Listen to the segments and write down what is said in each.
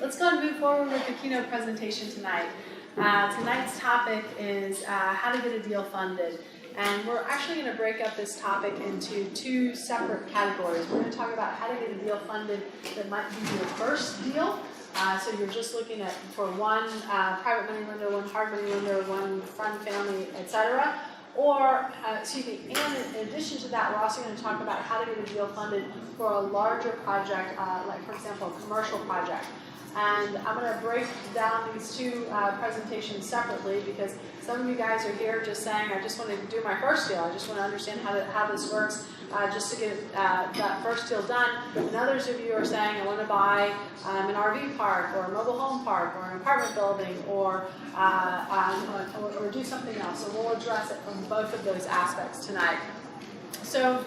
let's go and move forward with the keynote presentation tonight. Tonight's topic is how to get a deal funded. And we're actually going to break up this topic into two separate categories. We're going to talk about how to get a deal funded that might be your first deal. So you're just looking at for one private money lender, one hard money lender, one friend, family, etc. Or, excuse me, and in addition to that, we're also going to talk about how to get a deal funded for a larger project, like for example, a commercial project. And I'm going to break down these two presentations separately because some of you guys are here just saying, I just want to do my first deal. I just want to understand how this works just to get that first deal done. And others of you are saying, I want to buy an RV park or a mobile home park or an apartment building or do something else. So we'll address it from both of those aspects tonight. So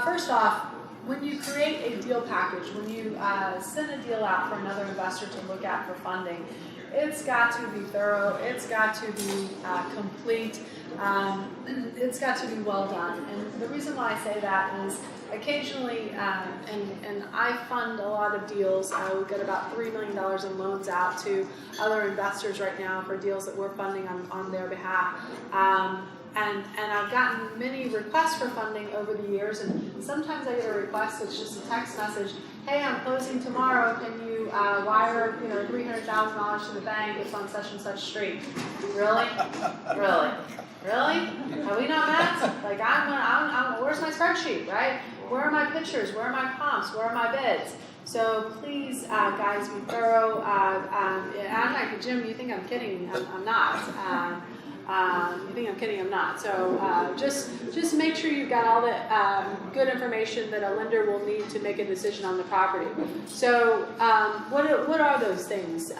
first off, when you create a deal package, when you send a deal out for another investor to look at for funding, it's got to be thorough, it's got to be complete, it's got to be well done. And the reason why I say that is occasionally, and I fund a lot of deals, we've got about $3 million in loans out to other investors right now for deals that we're funding on their behalf. And I've gotten many requests for funding over the years, and sometimes I get a request that's just a text message, hey, I'm closing tomorrow, can you wire $300,000 to the bank, it's on such and such street. Really? Really? Really? Are we not met? Like, where's my spreadsheet, right? Where are my pictures? Where are my prompts? Where are my bids? So please, guys, be thorough. I'm like, Jim, you think I'm kidding? I'm not. You think I'm kidding? I'm not. So just make sure you've got all the good information that a lender will need to make a decision on the property. So what are those things?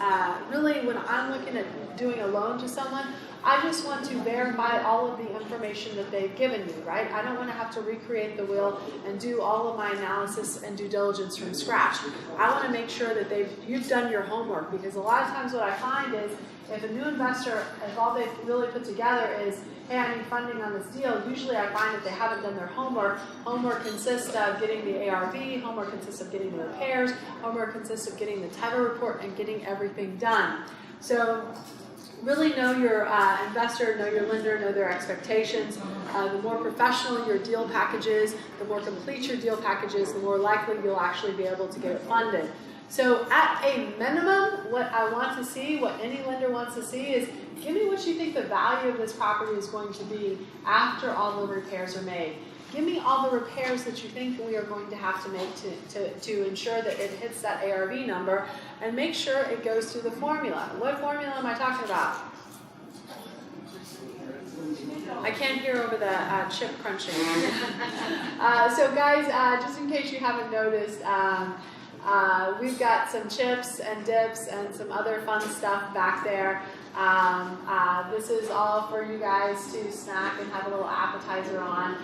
Really, when I'm looking at doing a loan to someone, I just want to verify all of the information that they've given me, right? I don't want to have to recreate the wheel and do all of my analysis and due diligence from scratch. I want to make sure that you've done your homework, because a lot of times what I find is if a new investor, if all they've really put together is, hey, I need funding on this deal, usually I find that they haven't done their homework. Homework consists of getting the ARV, homework consists of getting the repairs, homework consists of getting the title report and getting everything done. So really know your investor, know your lender, know their expectations. The more professional your deal package is, the more complete your deal package is, the more likely you'll actually be able to get it funded. So at a minimum, what I want to see, what any lender wants to see is, give me what you think the value of this property is going to be after all the repairs are made. Give me all the repairs that you think we are going to have to make to ensure that it hits that ARV number, and make sure it goes through the formula. What formula am I talking about? I can't hear over the chip crunching. So guys, just in case you haven't noticed, we've got some chips and dips and some other fun stuff back there. This is all for you guys to snack and have a little appetizer on.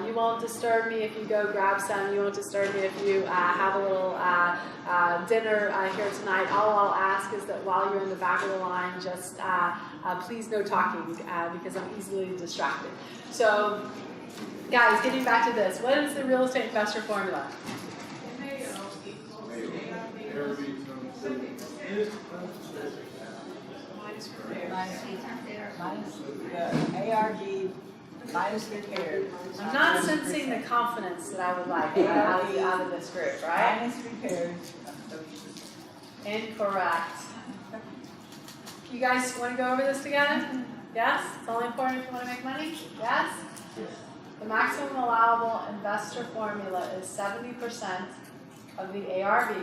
You won't disturb me if you go grab some. You won't disturb me if you have a little dinner here tonight. All I'll ask is that while you're in the back of the line, just please no talking because I'm easily distracted. So, guys, getting back to this, what is the real estate investor formula? Minus the ARV minus repairs. I'm not sensing the confidence that I would like out of this group, right? Minus repairs. Incorrect. You guys want to go over this together? Yes? It's only important if you want to make money? Yes? The maximum allowable investor formula is 70% of the ARV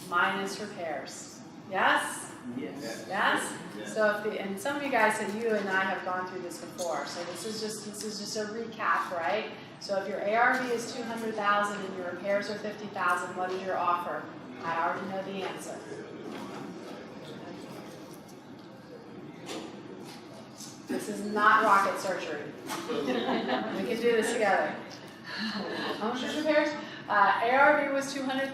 minus repairs. Yes? Yes. Yes? So and some of you guys said you and I have gone through this before. So this is just a recap, right? So if your ARV is $200,000 and your repairs are $50,000, what is your offer? I already know the answer. This is not rocket surgery. We can do this together. How much is repairs? ARV was $200,000.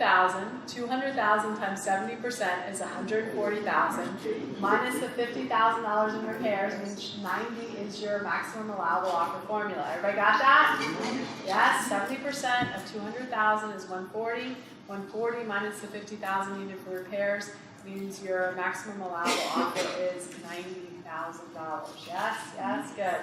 $200,000 times 70% is $140,000. Minus the $50,000 in repairs, means 90 is your maximum allowable offer formula. Everybody got that? Yes. 70% of $200,000 is $140. 140 minus the 50,000 unit for repairs means your maximum allowable offer is $90,000. Yes, yes, good.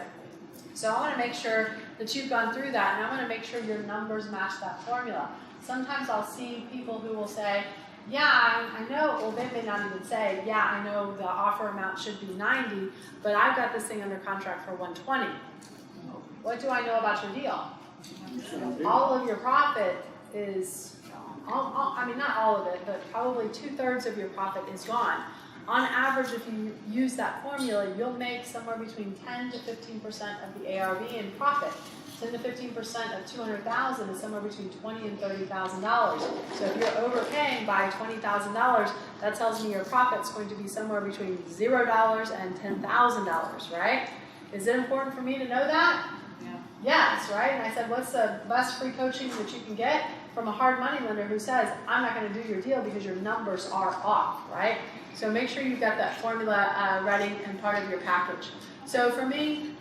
So I want to make sure that you've gone through that, and I want to make sure your numbers match that formula. Sometimes I'll see people who will say, yeah, I know, well, they may not even say, yeah, I know the offer amount should be 90, but I've got this thing under contract for 120. What do I know about your deal? All of your profit is, I mean, not all of it, but probably 2/3 of your profit is gone. On average, if you use that formula, you'll make somewhere between 10 to 15% of the ARV in profit. 10 to 15% of 200,000 is somewhere between $20,000 and $30,000. So if you're overpaying by $20,000, that tells me your profit's going to be somewhere between $0 and $10,000, right? Is it important for me to know that? Yeah. Yes, right? And I said, what's the best free coaching that you can get from a hard money lender who says, I'm not going to do your deal because your numbers are off, right? So make sure you've got that formula ready and part of your package. So for me,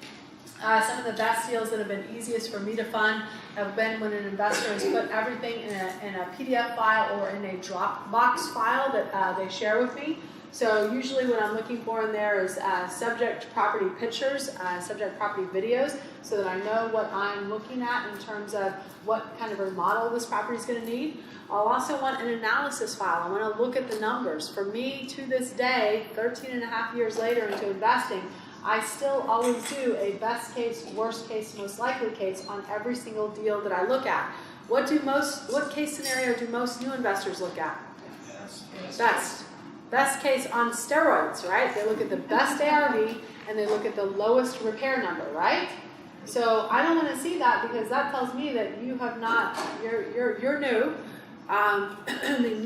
some of the best deals that have been easiest for me to fund have been when an investor has put everything in a PDF file or in a Dropbox file that they share with me. So usually what I'm looking for in there is subject property pictures, subject property videos, so that I know what I'm looking at in terms of what kind of remodel this property is going to need. I'll also want an analysis file. I want to look at the numbers. For me, to this day, 13 and a half years later into investing, I still always do a best case, worst case, most likely case on every single deal that I look at. What case scenario do most new investors look at? Best. Best case on steroids, right? They look at the best ARV and they look at the lowest repair number, right? So I don't want to see that because that tells me that you have not, you're new.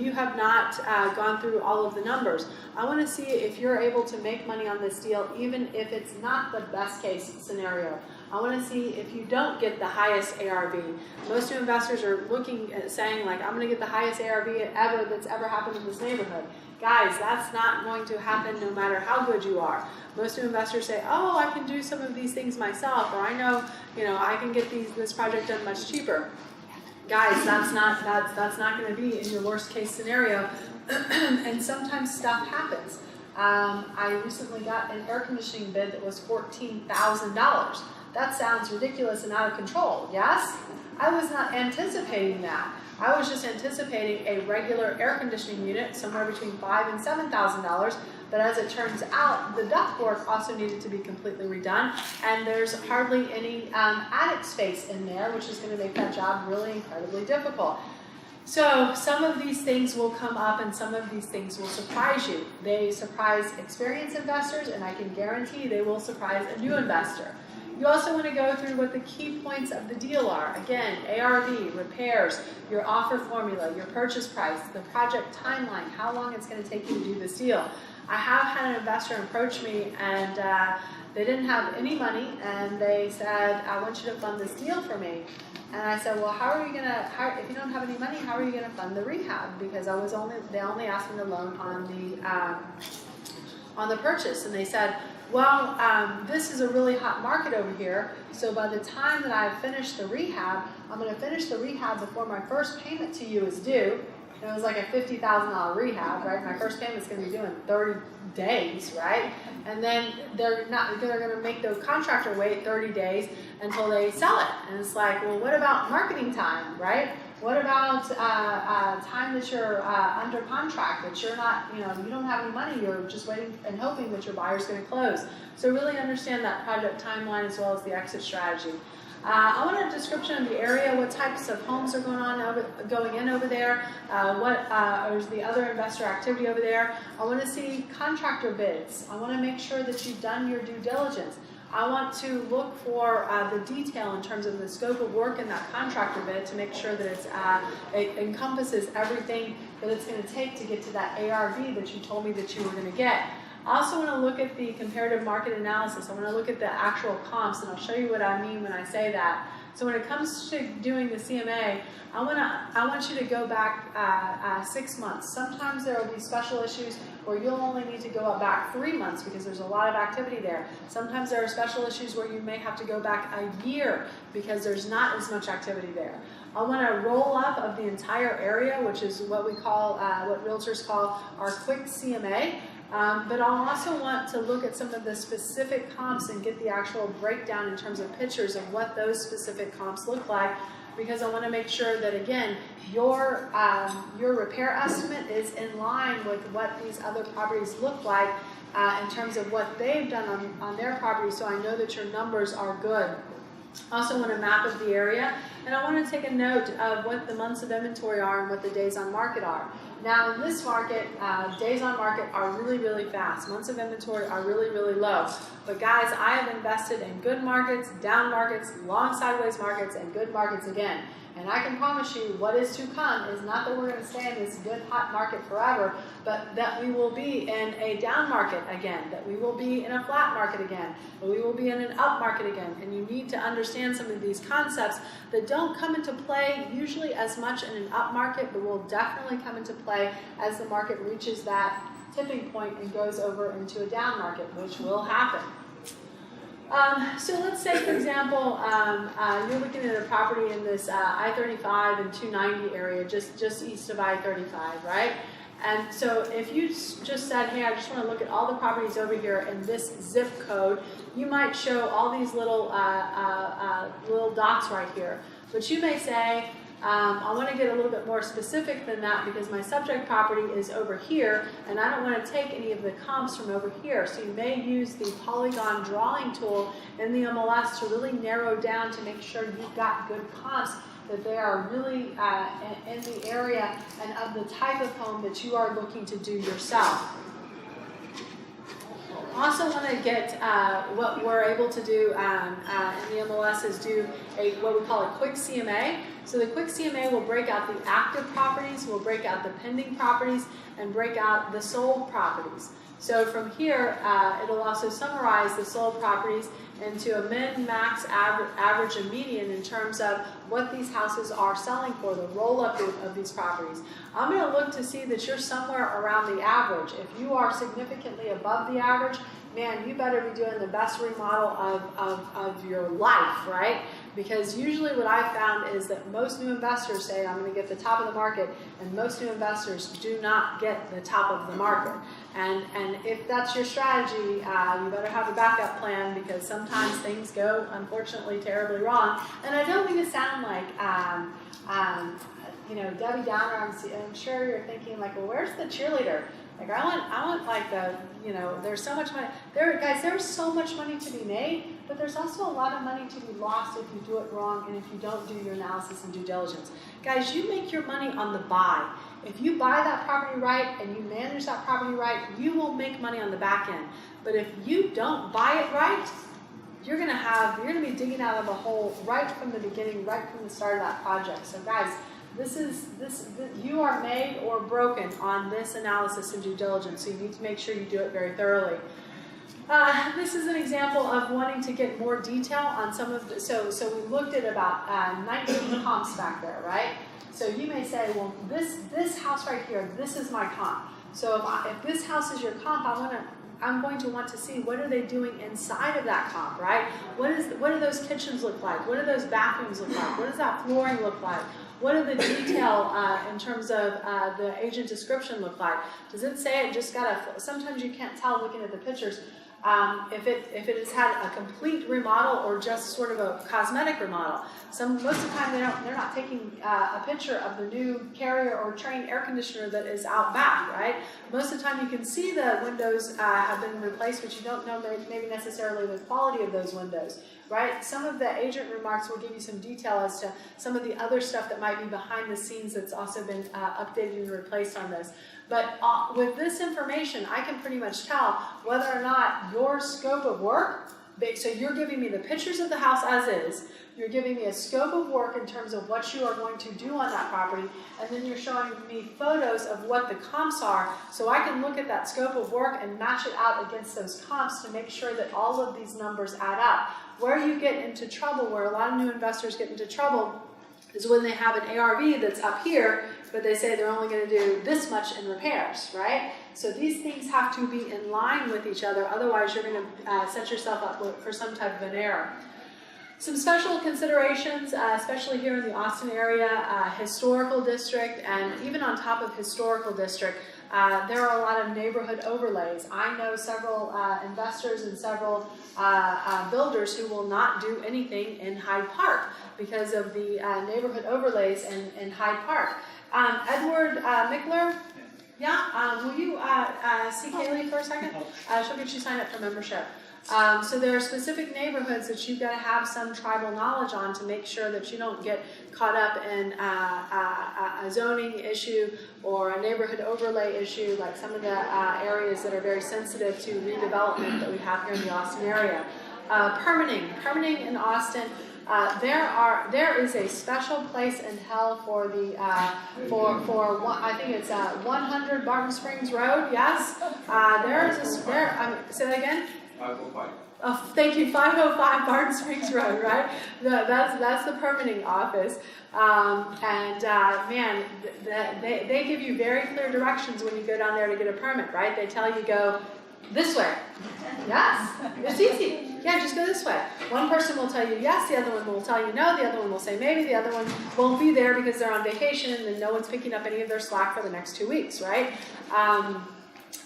You have not gone through all of the numbers. I want to see if you're able to make money on this deal, even if it's not the best case scenario. I want to see if you don't get the highest ARV. Most new investors are looking at saying, like, I'm going to get the highest ARV ever that's ever happened in this neighborhood. Guys, that's not going to happen no matter how good you are. Most new investors say, oh, I can do some of these things myself, or I know, I can get this project done much cheaper. Guys, that's not going to be in your worst case scenario, and sometimes stuff happens. I recently got an air conditioning bid that was $14,000. That sounds ridiculous and out of control, yes? I was not anticipating that. I was just anticipating a regular air conditioning unit somewhere between $5,000 and $7,000, but as it turns out, the ductwork also needed to be completely redone, and there's hardly any attic space in there, which is going to make that job really incredibly difficult. So some of these things will come up and some of these things will surprise you. They surprise experienced investors, and I can guarantee they will surprise a new investor. You also want to go through what the key points of the deal are. Again, ARV, repairs, your offer formula, your purchase price, the project timeline, how long it's going to take you to do this deal. I have had an investor approach me and they didn't have any money and they said, I want you to fund this deal for me. And I said, well, how are you going to, if you don't have any money, how are you going to fund the rehab? Because they only asked me to loan on the purchase. And they said, well, this is a really hot market over here, so by the time that I finish the rehab, I'm going to finish the rehab before my first payment to you is due. And it was like a $50,000 rehab, right? My first payment's going to be due in 30 days, right? And then they're going to make the contractor wait 30 days until they sell it. And it's like, well, what about marketing time, right? What about time that you're under contract, that you're not, you don't have any money, you're just waiting and hoping that your buyer's going to close. So really understand that project timeline as well as the exit strategy. I want a description of the area, what types of homes are going in over there, what is the other investor activity over there. I want to see contractor bids. I want to make sure that you've done your due diligence. I want to look for the detail in terms of the scope of work in that contractor bid to make sure that it encompasses everything that it's going to take to get to that ARV that you told me that you were going to get. I also want to look at the comparative market analysis. I want to look at the actual comps, and I'll show you what I mean when I say that. So when it comes to doing the CMA, I want you to go back 6 months. Sometimes there will be special issues where you'll only need to go back 3 months because there's a lot of activity there. Sometimes there are special issues where you may have to go back a year because there's not as much activity there. I want a roll-up of the entire area, which is what we call, what realtors call our quick CMA. But I'll also want to look at some of the specific comps and get the actual breakdown in terms of pictures of what those specific comps look like, because I want to make sure that, again, your repair estimate is in line with what these other properties look like in terms of what they've done on their property, so I know that your numbers are good. I also want a map of the area, and I want to take a note of what the months of inventory are and what the days on market are. Now in this market, days on market are really, really fast. Months of inventory are really, really low. But guys, I have invested in good markets, down markets, long sideways markets, and good markets again. And I can promise you what is to come is not that we're going to stay in this good hot market forever, but that we will be in a down market again, that we will be in a flat market again, that we will be in an up market again. And you need to understand some of these concepts that don't come into play usually as much in an up market, but will definitely come into play as the market reaches that tipping point and goes over into a down market, which will happen. So let's say, for example, you're looking at a property in this I-35 and 290 area, just east of I-35, right? And so if you just said, hey, I just want to look at all the properties over here in this zip code, you might show all these little dots right here. But you may say, I want to get a little bit more specific than that because my subject property is over here and I don't want to take any of the comps from over here. So you may use the polygon drawing tool in the MLS to really narrow down to make sure you've got good comps, that they are really in the area and of the type of home that you are looking to do yourself. Also want to get what we're able to do in the MLS is do what we call a quick CMA. So the quick CMA will break out the active properties, will break out the pending properties, and break out the sold properties. So from here, it'll also summarize the sold properties into a min, max, average, and median in terms of what these houses are selling for, the roll-up of these properties. I'm going to look to see that you're somewhere around the average. If you are significantly above the average, man, you better be doing the best remodel of your life, right? Because usually what I've found is that most new investors say, I'm going to get the top of the market, and most new investors do not get the top of the market. And if that's your strategy, you better have a backup plan because sometimes things go, unfortunately, terribly wrong. And I don't mean to sound like, Debbie Downer. I'm sure you're thinking like, well, where's the cheerleader? Like I want like the, there's so much money. Guys, there's so much money to be made, but there's also a lot of money to be lost if you do it wrong and if you don't do your analysis and due diligence. Guys, you make your money on the buy. If you buy that property right and you manage that property right, you will make money on the back end. But if you don't buy it right, you're gonna be digging out of a hole right from the beginning, right from the start of that project. So guys, you are made or broken on this analysis and due diligence, so you need to make sure you do it very thoroughly. This is an example of wanting to get more detail on some of the, so we looked at about 19 comps back there, right? So you may say, well, this house right here, this is my comp. So if this house is your comp, I'm going to want to see what are they doing inside of that comp, right? What do those kitchens look like? What do those bathrooms look like? What does that flooring look like? What do the detail in terms of the agent description look like? Does it say it just got a, sometimes you can't tell looking at the pictures if it has had a complete remodel or just sort of a cosmetic remodel. Most of the time they're not taking a picture of the new Carrier or Train air conditioner that is out back, right? Most of the time you can see the windows have been replaced, but you don't know maybe necessarily the quality of those windows, right? Some of the agent remarks will give you some detail as to some of the other stuff that might be behind the scenes that's also been updated and replaced on this. But with this information, I can pretty much tell whether or not your scope of work So you're giving me the pictures of the house as is, you're giving me a scope of work in terms of what you are going to do on that property, and then you're showing me photos of what the comps are, so I can look at that scope of work and match it out against those comps to make sure that all of these numbers add up. Where you get into trouble, where a lot of new investors get into trouble, is when they have an ARV that's up here, but they say they're only going to do this much in repairs, right? So these things have to be in line with each other, otherwise you're going to set yourself up for some type of an error. Some special considerations, especially here in the Austin area, historical district, and even on top of historical district, there are a lot of neighborhood overlays. I know several investors and several builders who will not do anything in Hyde Park because of the neighborhood overlays in Hyde Park. Edward Mickler, yeah, will you see Kaylee for a second? She'll get you signed up for membership. So there are specific neighborhoods that you've got to have some tribal knowledge on to make sure that you don't get caught up in a zoning issue or a neighborhood overlay issue, like some of the areas that are very sensitive to redevelopment that we have here in the Austin area. Permitting in Austin. There is a special place in hell for the I think it's 100 Barton Springs Road. Yes, say that again. 505. Oh, thank you, 505 Barton Springs Road, right? That's the permitting office, man, they give you very clear directions when you go down there to get a permit, right? They tell you go this way. Yes, it's easy. Yeah, just go this way. One person will tell you yes, the other one will tell you no, the other one will say maybe, the other one won't be there because they're on vacation and then no one's picking up any of their slack for the next 2 weeks, right?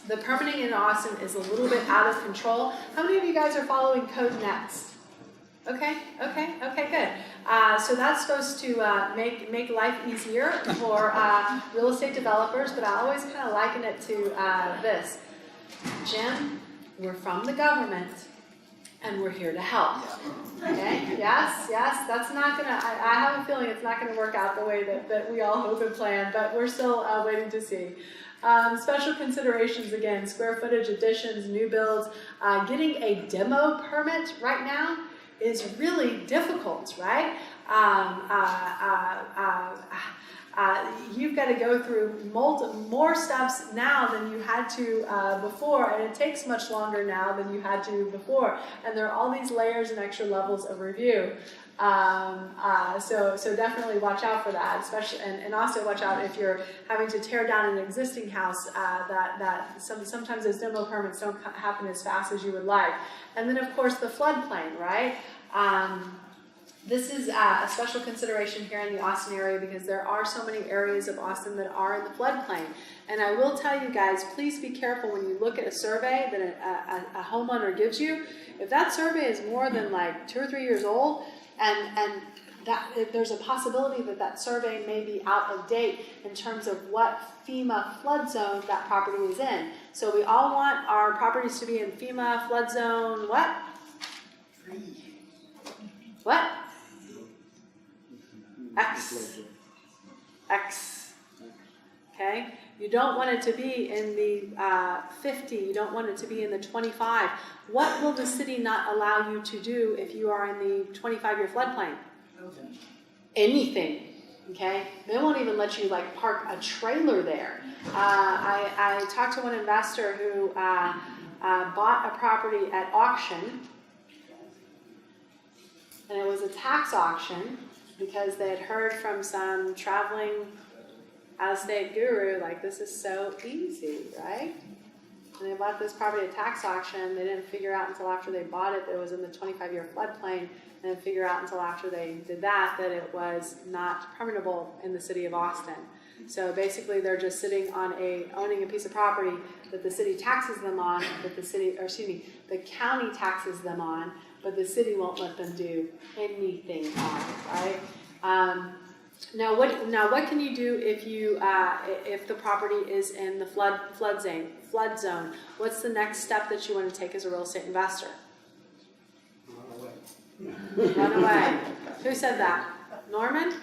The permitting in Austin is a little bit out of control. How many of you guys are following Code Next? Okay, good. So that's supposed to make life easier for real estate developers, but I always kind of liken it to this. Jim, we're from the government, and we're here to help. Okay? Yes, that's not gonna, I have a feeling it's not gonna work out the way that we all hope and plan, but we're still waiting to see. Special considerations again, square footage additions, new builds. Getting a demo permit right now is really difficult, right? You've got to go through more steps now than you had to before, and it takes much longer now than you had to before. And there are all these layers and extra levels of review. So definitely watch out for that, especially, and also watch out if you're having to tear down an existing house. Sometimes those demo permits don't happen as fast as you would like. And then of course the floodplain, right? This is a special consideration here in the Austin area because there are so many areas of Austin that are in the floodplain. And I will tell you guys, please be careful when you look at a survey that a homeowner gives you. If that survey is more than like 2 or 3 years old, and that there's a possibility that survey may be out of date in terms of what FEMA flood zone that property is in. So we all want our properties to be in FEMA flood zone what? What? X. Okay? You don't want it to be in the 50. You don't want it to be in the 25. What will the city not allow you to do if you are in the 25-year floodplain? Anything. Okay? They won't even let you like park a trailer there. I talked to one investor who bought a property at auction, and it was a tax auction because they had heard from some traveling out-of-state guru, like, this is so easy, right? And they bought this property at tax auction. They didn't figure out until after they bought it that it was in the 25-year floodplain, and didn't figure out until after they did that it was not permittable in the city of Austin. So basically they're just sitting on owning a piece of property that the city taxes them on, that the county taxes them on, but the city won't let them do anything on it, right? Now what can you do if the property is in the flood zone? What's the next step that you want to take as a real estate investor? Run away. Who said that? Norman?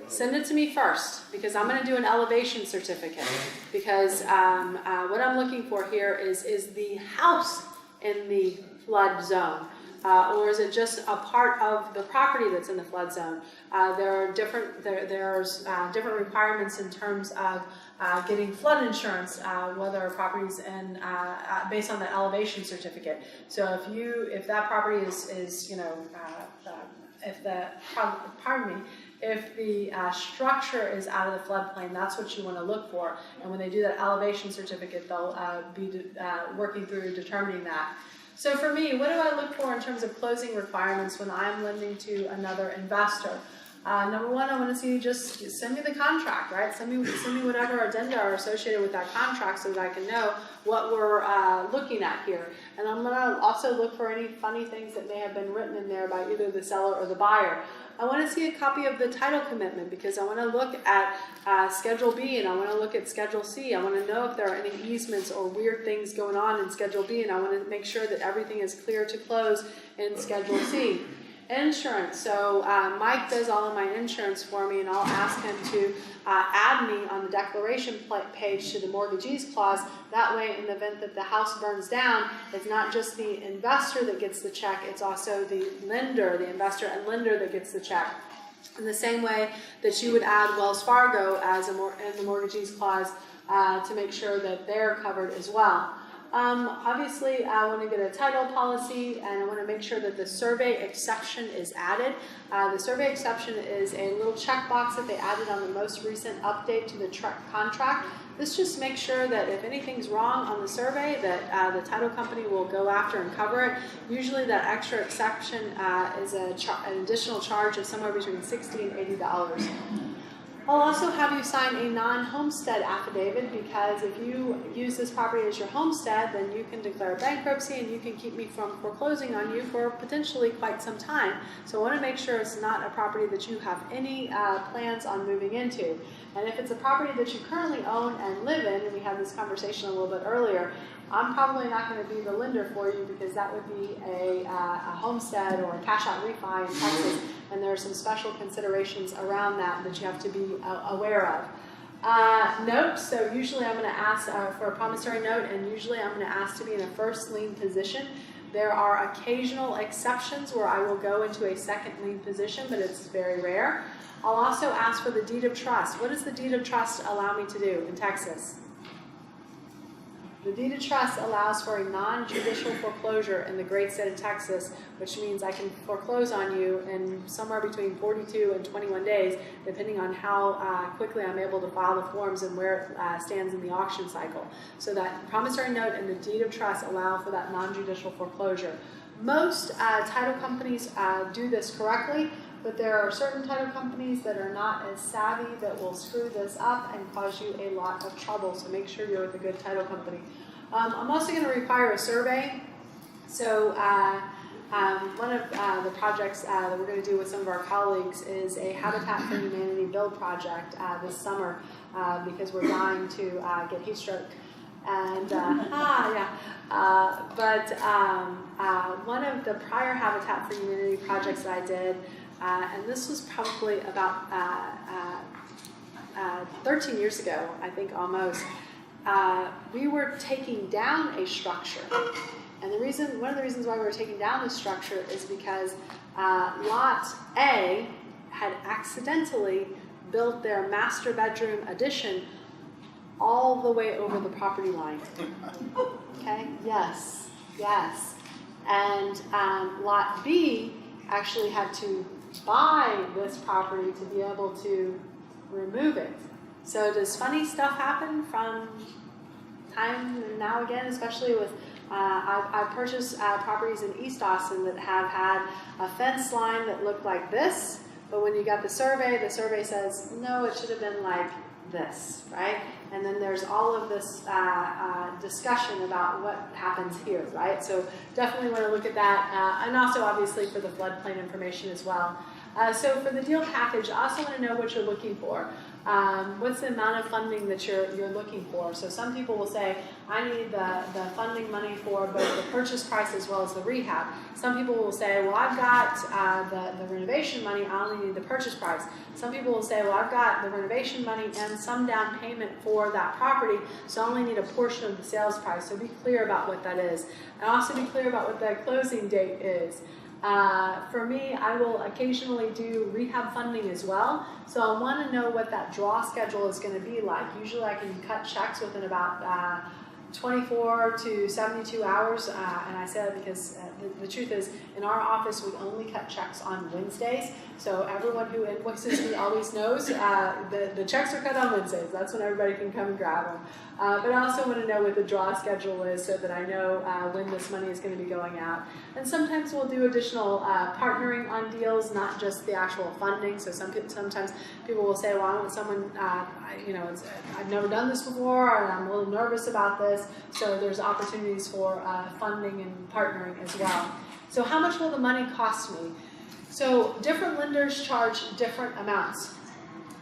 Send it to me first, because I'm going to do an elevation certificate. Because what I'm looking for here is the house in the flood zone. or is it just a part of the property that's in the flood zone? There's different requirements in terms of getting flood insurance, whether a property's in based on the elevation certificate. So if that property is you know if the structure is out of the floodplain, that's what you want to look for. And when they do that elevation certificate, they'll be working through determining that. So for me, what do I look for in terms of closing requirements when I'm lending to another investor? Number one, I want to see, just send me the contract, right? Send me whatever addenda are associated with that contract so that I can know what we're looking at here. And I'm going to also look for any funny things that may have been written in there by either the seller or the buyer. I want to see a copy of the title commitment because I want to look at Schedule B and I want to look at Schedule C. I want to know if there are any easements or weird things going on in Schedule B, and I want to make sure that everything is clear to close in Schedule C. Insurance. So Mike does all of my insurance for me, and I'll ask him to add me on the declaration page to the mortgagee's clause. That way, in the event that the house burns down, it's not just the investor that gets the check, it's also the lender, the investor and lender that gets the check. In the same way that you would add Wells Fargo as in the mortgagee's clause to make sure that they're covered as well. Obviously, I want to get a title policy, and I want to make sure that the survey exception is added. The survey exception is a little checkbox that they added on the most recent update to the contract. This just makes sure that if anything's wrong on the survey, that the title company will go after and cover it. Usually that extra exception is an additional charge of somewhere between $60 and $80. I'll also have you sign a non-homestead affidavit, because if you use this property as your homestead, then you can declare bankruptcy and you can keep me from foreclosing on you for potentially quite some time. So I want to make sure it's not a property that you have any plans on moving into. And if it's a property that you currently own and live in, and we had this conversation a little bit earlier, I'm probably not going to be the lender for you, because that would be a homestead or a cash out refi in Texas, and there are some special considerations around that you have to be aware of. Note, so usually I'm going to ask for a promissory note, and usually I'm going to ask to be in a first lien position. There are occasional exceptions where I will go into a second lien position, but it's very rare. I'll also ask for the deed of trust. What does the deed of trust allow me to do in Texas? The deed of trust allows for a non-judicial foreclosure in the great state of Texas, which means I can foreclose on you in somewhere between 42 and 21 days, depending on how quickly I'm able to file the forms and where it stands in the auction cycle. So that promissory note and the deed of trust allow for that non-judicial foreclosure. Most title companies do this correctly, but there are certain title companies that are not as savvy that will screw this up and cause you a lot of trouble, so make sure you're with a good title company. I'm also going to require a survey. So one of the projects that we're going to do with some of our colleagues is a Habitat for Humanity build project this summer, because we're dying to get heat stroke. And one of the prior Habitat for Humanity projects that I did, and this was probably about 13 years ago, I think almost, we were taking down a structure. And one of the reasons why we were taking down this structure is because Lot A had accidentally built their master bedroom addition all the way over the property line. Okay, yes. And Lot B actually had to buy this property to be able to remove it. So does funny stuff happen from time now again, especially with, I've purchased properties in East Austin that have had a fence line that looked like this, but when you got the survey says, no, it should have been like this, right? And then there's all of this discussion about what happens here, right? So definitely want to look at that, and also obviously for the floodplain information as well. So for the deal package, I also want to know what you're looking for. What's the amount of funding that you're looking for? So some people will say, I need the funding money for both the purchase price as well as the rehab. Some people will say, well, I've got the renovation money, I only need the purchase price. Some people will say, well, I've got the renovation money and some down payment for that property, so I only need a portion of the sales price. So be clear about what that is. And also be clear about what the closing date is. For me, I will occasionally do rehab funding as well, so I want to know what that draw schedule is going to be like. Usually I can cut checks within about 24 to 72 hours, and I say that because the truth is, in our office, we only cut checks on Wednesdays, so everyone who invoices me always knows the checks are cut on Wednesdays. That's when everybody can come and grab them. But I also want to know what the draw schedule is so that I know when this money is going to be going out. And sometimes we'll do additional partnering on deals, not just the actual funding. So sometimes people will say, well, I want someone, I've never done this before, and I'm a little nervous about this. So there's opportunities for funding and partnering as well. So how much will the money cost me? So different lenders charge different amounts.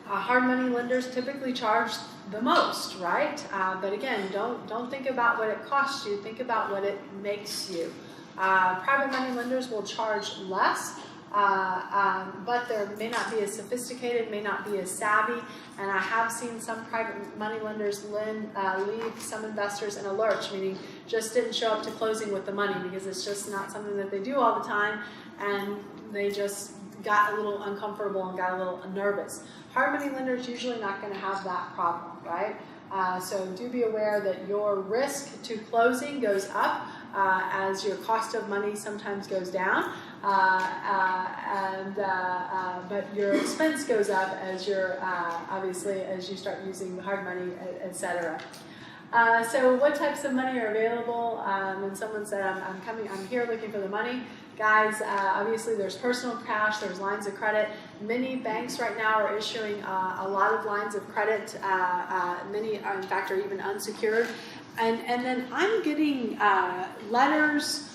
Hard money lenders typically charge the most, right? But again, don't think about what it costs you, think about what it makes you. Private money lenders will charge less, but they may not be as sophisticated, may not be as savvy, and I have seen some private money lenders leave some investors in a lurch, meaning just didn't show up to closing with the money because it's just not something that they do all the time, and they just got a little uncomfortable and got a little nervous. Hard money lenders usually not going to have that problem, right? So do be aware that your risk to closing goes up as your cost of money sometimes goes down, but your expense goes up as obviously as you start using the hard money, etc. So what types of money are available? When someone said, I'm here looking for the money, guys, obviously there's personal cash, there's lines of credit. Many banks right now are issuing a lot of lines of credit. Many, in fact, are even unsecured. And then I'm getting letters,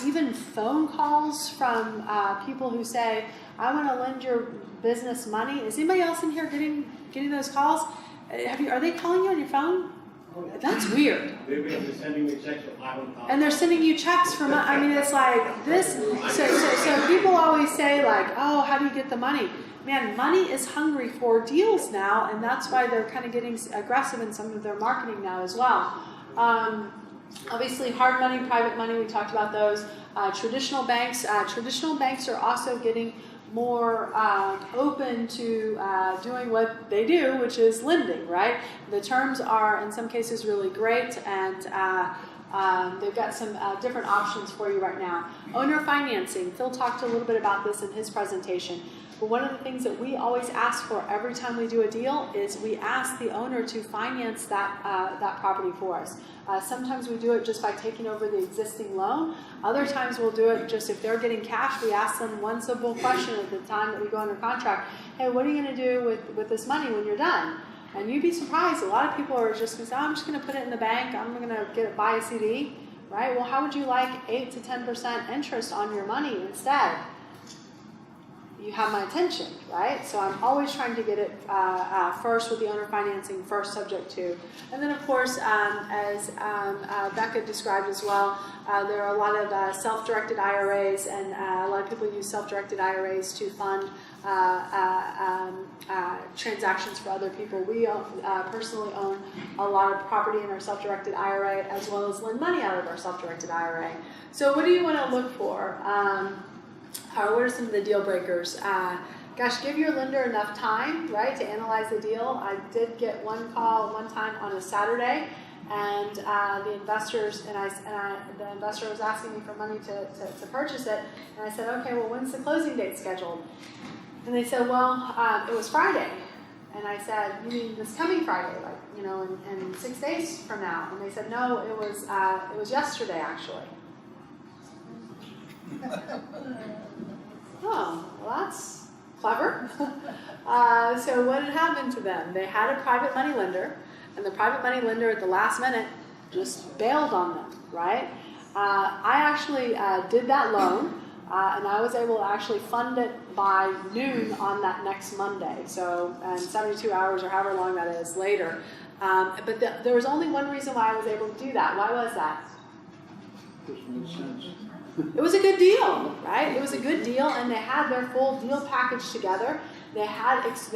even phone calls from people who say, I want to lend your business money. Is anybody else in here getting those calls? Are they calling you on your phone? That's weird. They're sending me checks for $500. And they're sending you checks from, it's like this. So people always say like, oh, how do you get the money? Man, money is hungry for deals now, and that's why they're kind of getting aggressive in some of their marketing now as well. Obviously, hard money, private money, we talked about those. Traditional banks are also getting more open to doing what they do, which is lending, right? The terms are, in some cases, really great, and they've got some different options for you right now. Owner financing. Phil talked a little bit about this in his presentation. But one of the things that we always ask for every time we do a deal is we ask the owner to finance that property for us. Sometimes we do it just by taking over the existing loan. Other times we'll do it just if they're getting cash, we ask them one simple question at the time that we go under contract. Hey, what are you going to do with this money when you're done? And you'd be surprised. A lot of people are just going to say, oh, I'm just going to put it in the bank. I'm going to buy a CD. Right? Well, how would you like 8 to 10% interest on your money instead? You have my attention, right? So I'm always trying to get it first with the owner financing, first subject to. And then, of course, as Becca described as well, there are a lot of self-directed IRAs, and a lot of people use self-directed IRAs to fund transactions for other people. We personally own a lot of property in our self-directed IRA, as well as lend money out of our self-directed IRA. So what do you want to look for? What are some of the deal breakers? Gosh, give your lender enough time, right, to analyze the deal. I did get one call one time on a Saturday, and the investor was asking me for money to purchase it, and I said, okay, well, when's the closing date scheduled? And they said, well, it was Friday. And I said, you mean this coming Friday, like, in 6 days from now? And they said, no, it was yesterday, actually. Oh, well, that's clever. So what had happened to them? They had a private money lender, and the private money lender at the last minute just bailed on them, right? I actually did that loan. and I was able to actually fund it by noon on that next Monday. So, and 72 hours or however long that is later. But there was only one reason why I was able to do that. Why was that? This makes sense. It was a good deal, right? It was a good deal, and they had their full deal package together. They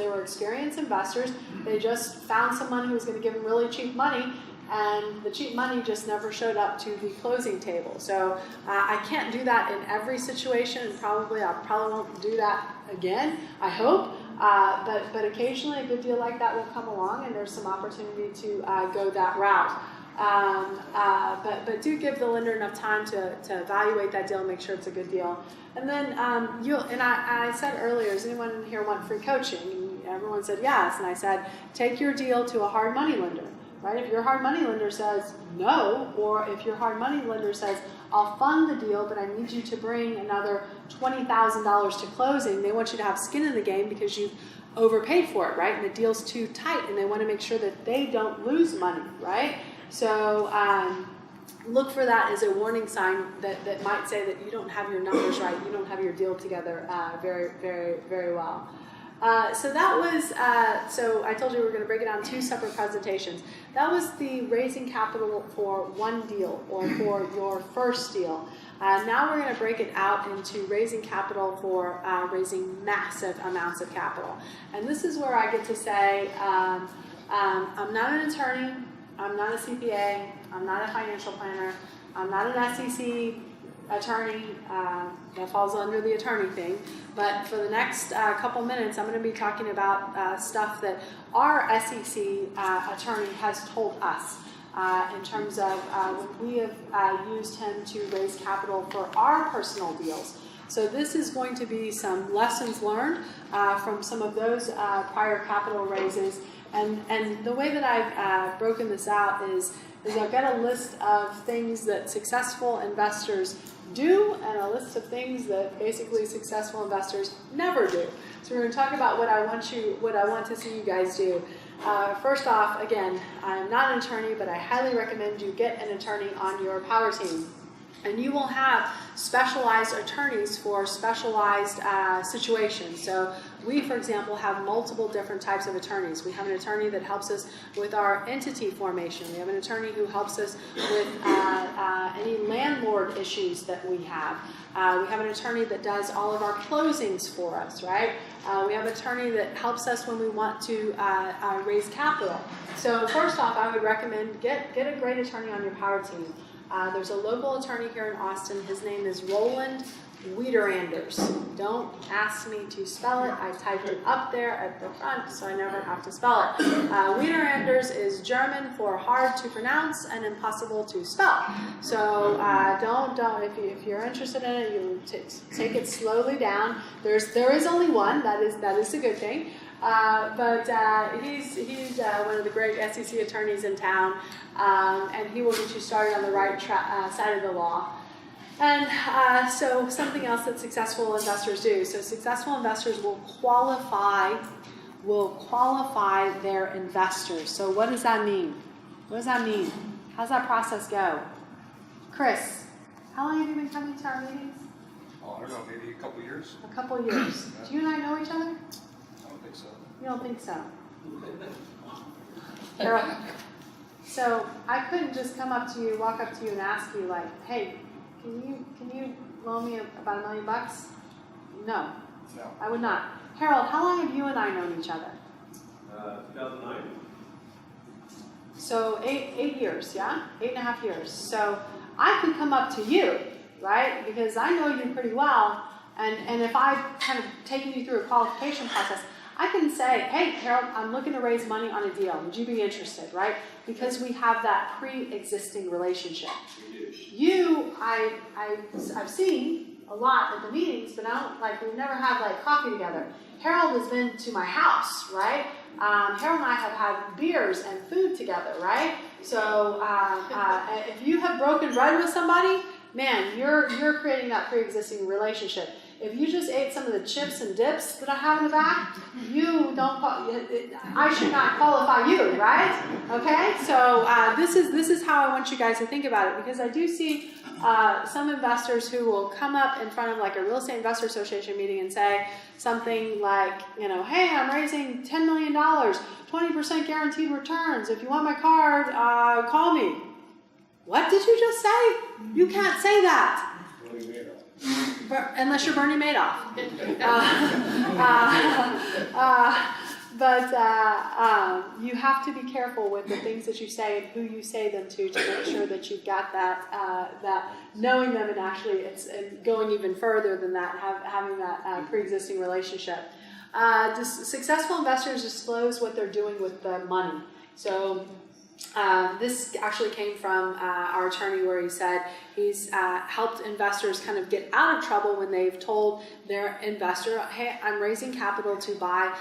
were experienced investors. They just found someone who was going to give them really cheap money, and the cheap money just never showed up to the closing table. So I can't do that in every situation, and I probably won't do that again, I hope. But occasionally a good deal like that will come along, and there's some opportunity to go that route. But do give the lender enough time to evaluate that deal and make sure it's a good deal. And then I said earlier, does anyone here want free coaching? And everyone said yes. And I said, take your deal to a hard money lender, right? If your hard money lender says no, or if your hard money lender says, I'll fund the deal, but I need you to bring another $20,000 to closing, they want you to have skin in the game because you've overpaid for it, right? And the deal's too tight, and they want to make sure that they don't lose money, right? So look for that as a warning sign that might say that you don't have your numbers right, you don't have your deal together very, very, very well. So that was, so I told you we were going to break it down 2 separate presentations. That was the raising capital for one deal or for your first deal. Now we're going to break it out into raising capital for raising massive amounts of capital. And this is where I get to say, I'm not an attorney, I'm not a CPA, I'm not a financial planner, I'm not an SEC attorney, that falls under the attorney thing, but for the next couple minutes I'm going to be talking about stuff that our SEC attorney has told us in terms of when we have used him to raise capital for our personal deals. So this is going to be some lessons learned from some of those prior capital raises. And the way that I've broken this out is I've got a list of things that successful investors do and a list of things that basically successful investors never do. So we're going to talk about what I want to see you guys do. First off, again, I'm not an attorney, but I highly recommend you get an attorney on your power team. And you will have specialized attorneys for specialized situations. So we, for example, have multiple different types of attorneys. We have an attorney that helps us with our entity formation. We have an attorney who helps us with any landlord issues that we have. We have an attorney that does all of our closings for us, right? We have an attorney that helps us when we want to raise capital. So first off, I would recommend get a great attorney on your power team. There's a local attorney here in Austin. His name is Roland Wiederanders. Don't ask me to spell it. I typed it up there at the front, so I never have to spell it. Wiederanders is German for hard to pronounce and impossible to spell. So don't. If you're interested in it, you take it slowly down. There is only one. That is a good thing. But he's one of the great SEC attorneys in town, and he will get you started on the right side of the law. And so something else that successful investors do. So successful investors will qualify their investors. So what does that mean? What does that mean? How does that process go? Chris, how long have you been coming to our meetings? Oh, I don't know, maybe a couple years? A couple years. Do you and I know each other? I don't think so. You don't think so? Harold, so I couldn't just come up to you, walk up to you and ask you like, hey, can you loan me about $1 million? No. No. I would not. Harold, how long have you and I known each other? 2009. So eight years, yeah? 8.5 years. So I could come up to you, right? Because I know you pretty well, and if I've kind of taken you through a qualification process, I can say, hey, Harold, I'm looking to raise money on a deal. Would you be interested, right? Because we have that pre-existing relationship. I've seen a lot at the meetings, but we've never had coffee together. Harold has been to my house, right? Harold and I have had beers and food together, right? So if you have broken bread with somebody, man, you're creating that pre-existing relationship. If you just ate some of the chips and dips that I have in the back, I should not qualify you, right? Okay, so this is how I want you guys to think about it, because I do see some investors who will come up in front of like a real estate investor association meeting and say something like, hey, I'm raising $10 million, 20% guaranteed returns. If you want my card, call me. What did you just say? You can't say that. Unless you're Bernie Madoff. But you have to be careful with the things that you say and who you say them to make sure that you've got that knowing them, and actually it's going even further than that, having that pre-existing relationship. Successful investors disclose what they're doing with the money. So this actually came from our attorney, where he said he's helped investors kind of get out of trouble when they've told their investor, hey, I'm raising capital to buy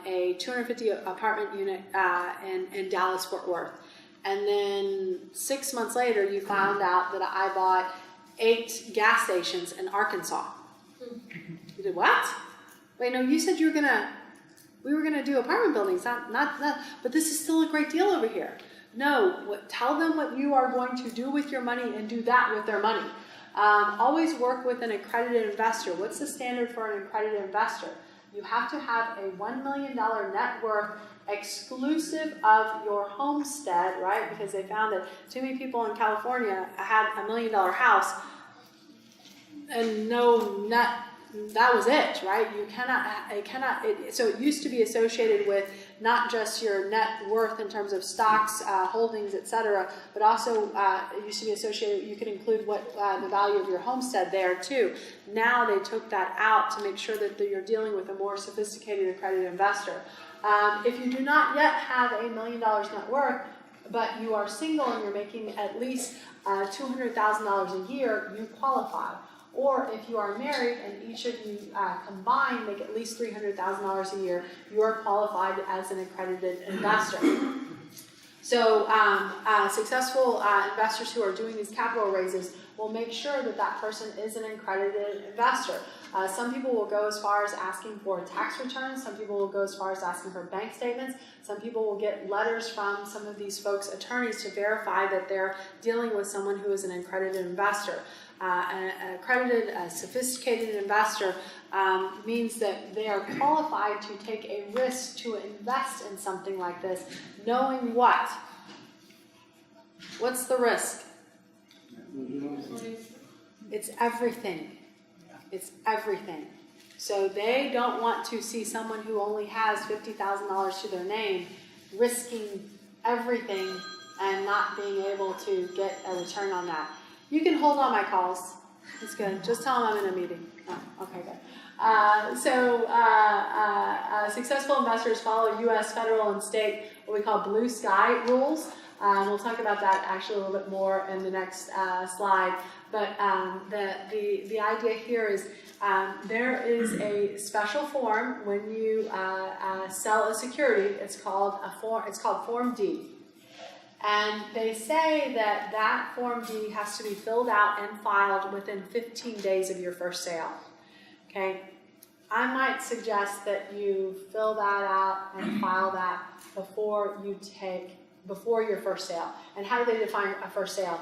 a 250 apartment unit in Dallas, Fort Worth. And then 6 months later, you found out that I bought 8 gas stations in Arkansas. You did what? Wait, no, you said we were gonna do apartment buildings, not, but this is still a great deal over here. No, tell them what you are going to do with your money and do that with their money. Always work with an accredited investor. What's the standard for an accredited investor? You have to have a $1 million net worth exclusive of your homestead, right? Because they found that too many people in California had $1 million house and no net. That was it, right? So it used to be associated with not just your net worth in terms of stocks, holdings, etc., but also it used to be associated, you could include what the value of your homestead there too. Now they took that out to make sure that you're dealing with a more sophisticated accredited investor. If you do not yet have $1 million net worth, but you are single and you're making at least $200,000 a year, you qualify. Or if you are married and each of you combined make at least $300,000 a year, you are qualified as an accredited investor. So successful investors who are doing these capital raises will make sure that that person is an accredited investor. Some people will go as far as asking for tax returns. Some people will go as far as asking for bank statements. Some people will get letters from some of these folks' attorneys to verify that they're dealing with someone who is an accredited investor. An accredited, sophisticated investor means that they are qualified to take a risk to invest in something like this, knowing what? What's the risk? It's everything. It's everything. So they don't want to see someone who only has $50,000 to their name risking everything and not being able to get a return on that. You can hold on my calls. It's good. Just tell them I'm in a meeting. Oh, okay, good. Successful investors follow U.S. federal and state, what we call blue sky rules. We'll talk about that actually a little bit more in the next slide. But the idea here is there is a special form when you sell a security. It's called Form D. And they say that Form D has to be filled out and filed within 15 days of your first sale. Okay? I might suggest that you fill that out and file that before your first sale. And how do they define a first sale?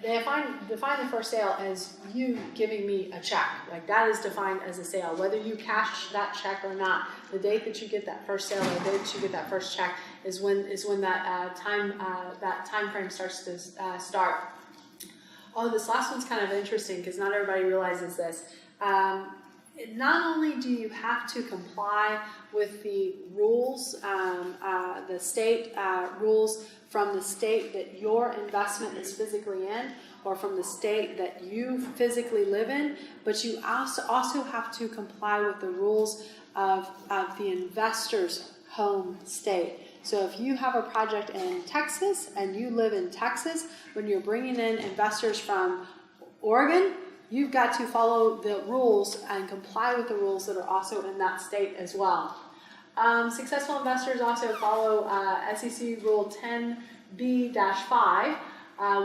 They define the first sale as you giving me a check. Like that is defined as a sale. Whether you cash that check or not, the date that you get that first sale or the date that you get that first check is when that time frame starts to start. Oh, this last one's kind of interesting because not everybody realizes this. Not only do you have to comply with the rules, the state rules from the state that your investment is physically in, or from the state that you physically live in, but you also have to comply with the rules of the investor's home state. So if you have a project in Texas and you live in Texas, when you're bringing in investors from Oregon, you've got to follow the rules and comply with the rules that are also in that state as well. Successful investors also follow SEC Rule 10B-5,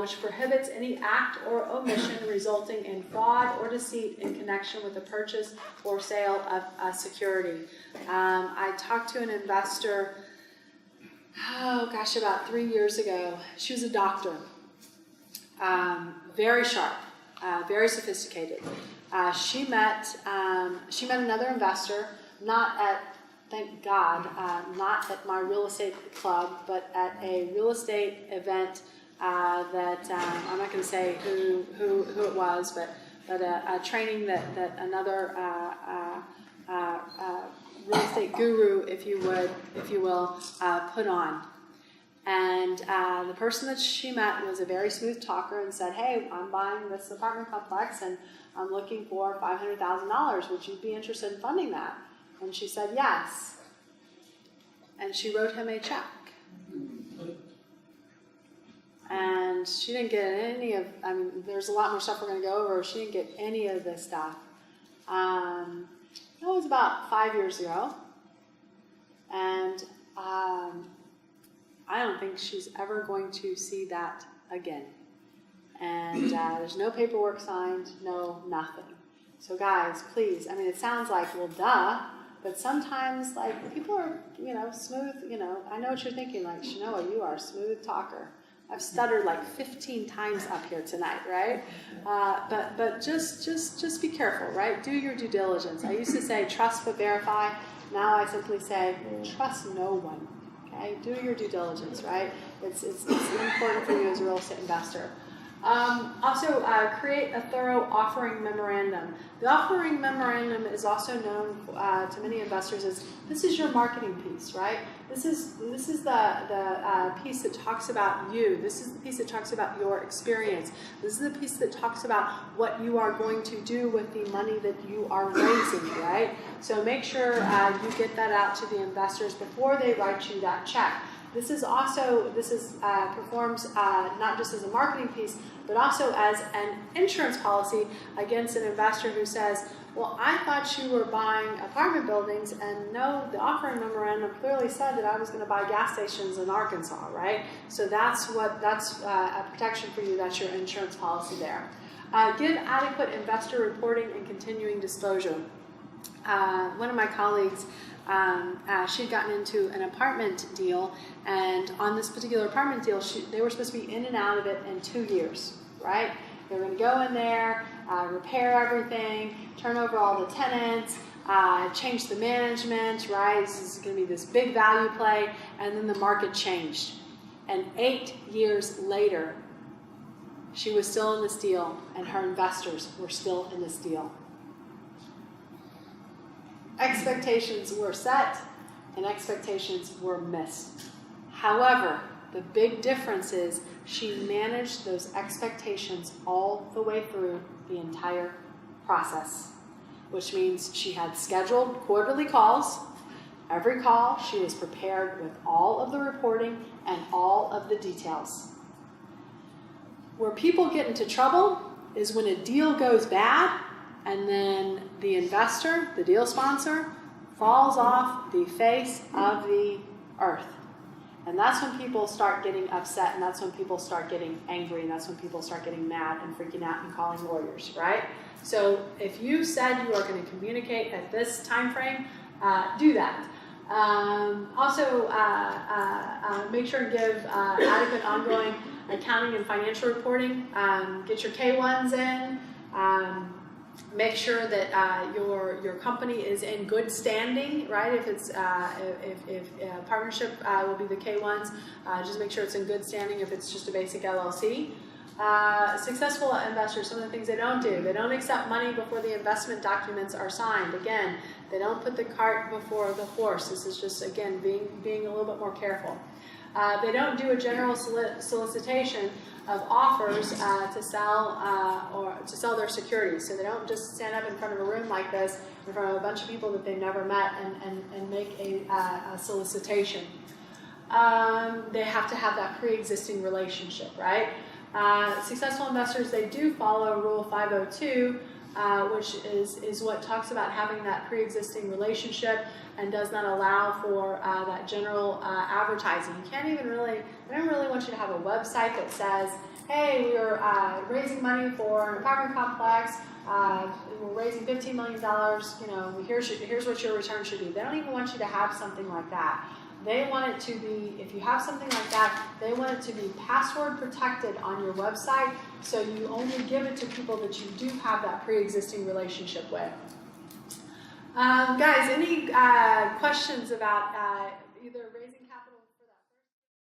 which prohibits any act or omission resulting in fraud or deceit in connection with the purchase or sale of a security. I talked to an investor, about 3 years ago. She was a doctor, very sharp, very sophisticated. She met another investor, not at, thank God, not at my real estate club, but at a real estate event that I'm not going to say who it was, but a training that another real estate guru, if you will, put on. And the person that she met was a very smooth talker and said, "Hey, I'm buying this apartment complex and I'm looking for $500,000. Would you be interested in funding that?" And she said yes. And she wrote him a check. And she didn't get any of, there's a lot more stuff we're going to go over. She didn't get any of this stuff. That was about 5 years ago. And I don't think she's ever going to see that again. And there's no paperwork signed, no nothing. So guys, please, it sounds like, well, duh, but sometimes, people are, smooth, I know what you're thinking, Shanoa, you are a smooth talker. I've stuttered 15 times up here tonight, right? But just be careful, right? Do your due diligence. I used to say trust but verify. Now I simply say trust no one. Okay, do your due diligence, right? It's important for you as a real estate investor. Also, create a thorough offering memorandum. The offering memorandum is also known to many investors as this is your marketing piece, right? This is the piece that talks about you. This is the piece that talks about your experience. This is the piece that talks about what you are going to do with the money that you are raising, right? So make sure you get that out to the investors before they write you that check. This performs not just as a marketing piece, but also as an insurance policy against an investor who says, well, I thought you were buying apartment buildings, and no, the offering memorandum clearly said that I was going to buy gas stations in Arkansas, right? So that's a protection for you. That's your insurance policy there. Give adequate investor reporting and continuing disclosure. One of my colleagues, she'd gotten into an apartment deal, and on this particular apartment deal, they were supposed to be in and out of it in 2 years, right? They were going to go in there, repair everything, turn over all the tenants, change the management, right? This is going to be this big value play, and then the market changed. And 8 years later, she was still in this deal, and her investors were still in this deal. Expectations were set and expectations were missed. However, the big difference is she managed those expectations all the way through the entire process, which means she had scheduled quarterly calls. Every call, she was prepared with all of the reporting and all of the details. Where people get into trouble is when a deal goes bad and then the investor, the deal sponsor, falls off the face of the earth. And that's when people start getting upset, and that's when people start getting angry, and that's when people start getting mad and freaking out and calling lawyers, right? So if you said you are going to communicate at this time frame, do that. Also, make sure to give adequate ongoing accounting and financial reporting. Get your K-1s in. Make sure that your company is in good standing, right? If it's if partnership will be the K1s, just make sure it's in good standing. If it's just a basic LLC, successful investors, some of the things they don't do: they don't accept money before the investment documents are signed. Again, they don't put the cart before the horse. This is just again being a little bit more careful. They don't do a general solicitation of offers to sell their securities. So they don't just stand up in front of a room like this in front of a bunch of people that they've never met and make a solicitation. They have to have that pre-existing relationship, right? Successful investors, they do follow Rule 502 which is what talks about having that pre-existing relationship and does not allow for that general advertising. You can't even really, I don't really want you to have a website that says, hey, we are raising money for an apartment complex, we're raising $15 million, you know, here's what your return should be. They don't even want you to have something like that. They want it to be, if you have something like that, they want it to be password protected on your website, so you only give it to people that you do have that pre-existing relationship with. Guys, any questions about either raising capital